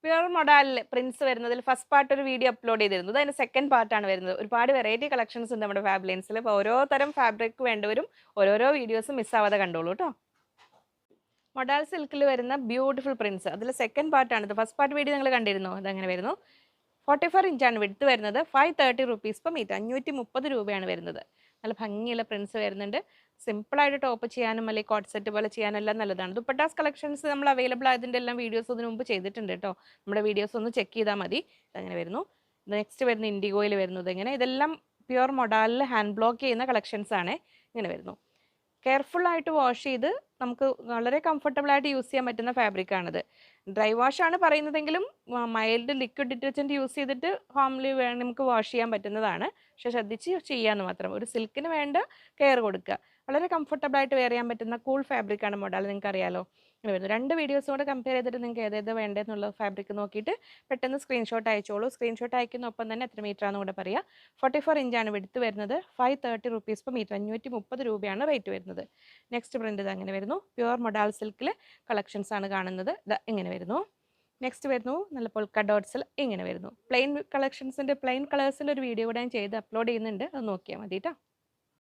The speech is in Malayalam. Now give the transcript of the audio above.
പ്യുർ മൊഡാലിൽ പ്രിൻസ് വരുന്നതിൽ ഫസ്റ്റ് പാർട്ട് ഒരു വീഡിയോ അപ്ലോഡ് ചെയ്തിരുന്നു. അതിന്റെ സെക്കൻഡ് പാർട്ടാണ് വരുന്നത്. ഒരുപാട് വെറൈറ്റി കളക്ഷൻസ് ഉണ്ട് നമ്മുടെ ഫാബ്ലൈൻസിൽ. അപ്പോൾ ഓരോ തരം ഫാബ്രിക് വേണ്ടവരും ഓരോരോ വീഡിയോസ് മിസ്സാവാതെ കണ്ടോളൂ കേട്ടോ. മൊഡാൽ സിൽക്കിൽ വരുന്ന ബ്യൂട്ടിഫുൾ പ്രിൻസ് അതിൽ സെക്കൻഡ് പാർട്ടാണ് ഇത്. ഫസ്റ്റ് പാർട്ട് വീഡിയോ നിങ്ങൾ കണ്ടിരുന്നോ? അതങ്ങനെ വരുന്നു. 44 ഇഞ്ചാണ് വിഡ്ത്ത് വരുന്നത്. 530 റുപ്പീസ് പെർ മീറ്റർ, 530 രൂപയാണ് വരുന്നത്. നല്ല ഭംഗിയുള്ള പ്രിൻസ് വരുന്നുണ്ട്. സിമ്പിളായിട്ട് ടോപ്പ് ചെയ്യാനും അല്ലെങ്കിൽ കോട്ട് സെറ്റ് പോലെ ചെയ്യാനും എല്ലാം നല്ലതാണ്. ദുപ്പട്ടാസ് കളക്ഷൻസ് നമ്മൾ അവൈലബിൾ ആയതിൻ്റെ എല്ലാം വീഡിയോസ് ഇതിനു മുമ്പ് ചെയ്തിട്ടുണ്ട് കേട്ടോ. നമ്മുടെ വീഡിയോസ് ഒന്ന് ചെക്ക് ചെയ്താൽ മതി. അങ്ങനെ വരുന്നു. നെക്സ്റ്റ് വരുന്ന ഇൻഡിഗോയിൽ വരുന്നത് എങ്ങനെ, ഇതെല്ലാം പ്യുർ മൊഡാലിൽ ഹാൻഡ് ബ്ലോക്ക് ചെയ്യുന്ന കളക്ഷൻസ് ആണ്. ഇങ്ങനെ വരുന്നു. കെയർഫുള്ളായിട്ട് വാഷ് ചെയ്ത് നമുക്ക് വളരെ കംഫർട്ടബിളായിട്ട് യൂസ് ചെയ്യാൻ പറ്റുന്ന ഫാബ്രിക്കാണിത്. ഡ്രൈ വാഷാണ് പറയുന്നതെങ്കിലും മൈൽഡ് ലിക്വിഡ് ഡിറ്റർജൻറ്റ് യൂസ് ചെയ്തിട്ട് ഹോംലി വേണം നമുക്ക് വാഷ് ചെയ്യാൻ പറ്റുന്നതാണ്. പക്ഷേ ശ്രദ്ധിച്ച് ചെയ്യാമെന്ന് മാത്രം. ഒരു സിൽക്കിന് വേണ്ട കെയർ കൊടുക്കുക. വളരെ കംഫർട്ടബിളായിട്ട് വെയർ ചെയ്യാൻ പറ്റുന്ന കൂൾ ഫാബ്രിക്കാണ് മൊഡാൽ, നിങ്ങൾക്ക് അറിയാലോ. ഇങ്ങനെ വരുന്നു. 2 വീഡിയോസും കൂടെ കമ്പയർ ചെയ്തിട്ട് നിങ്ങൾക്ക് ഏതേത് വേണ്ടതെന്നുള്ള ഫാബ്രിക് നോക്കിയിട്ട് പെട്ടെന്ന് സ്ക്രീൻഷോട്ട് അയച്ചോളൂ. സ്ക്രീൻഷോട്ട് അയക്കുന്ന ഒപ്പം തന്നെ എത്ര മീറ്റർ ആണെന്ന് കൂടെ പറയുക. 44 ഇഞ്ചാണ് വിഡ്ത്ത് വരുന്നത്. 530 റുപ്പീസ് പെർ മീറ്റർ, 530 രൂപയാണ് റേറ്റ് വരുന്നത്. നെക്സ്റ്റ് പ്രിൻ്റ് ഇത് അങ്ങനെ വരുന്നു. പ്യുർ മൊഡാൽ സിൽക്കിൽ കളക്ഷൻസ് ആണ് കാണുന്നത്. ഇത് ഇങ്ങനെ വരുന്നു. നെക്സ്റ്റ് വരുന്നു നല്ല പൊൾക്ക ഡോട്ട്സിൽ ഇങ്ങനെ വരുന്നു. പ്ലെയിൻ കളക്ഷൻസിൻ്റെ പ്ലെയിൻ കളേഴ്സിൽ ഒരു വീഡിയോ കൂടെ ഞാൻ ചെയ്ത് അപ്ലോഡ് ചെയ്യുന്നുണ്ട്. അത് നോക്കിയാൽ മതി കേട്ടോ.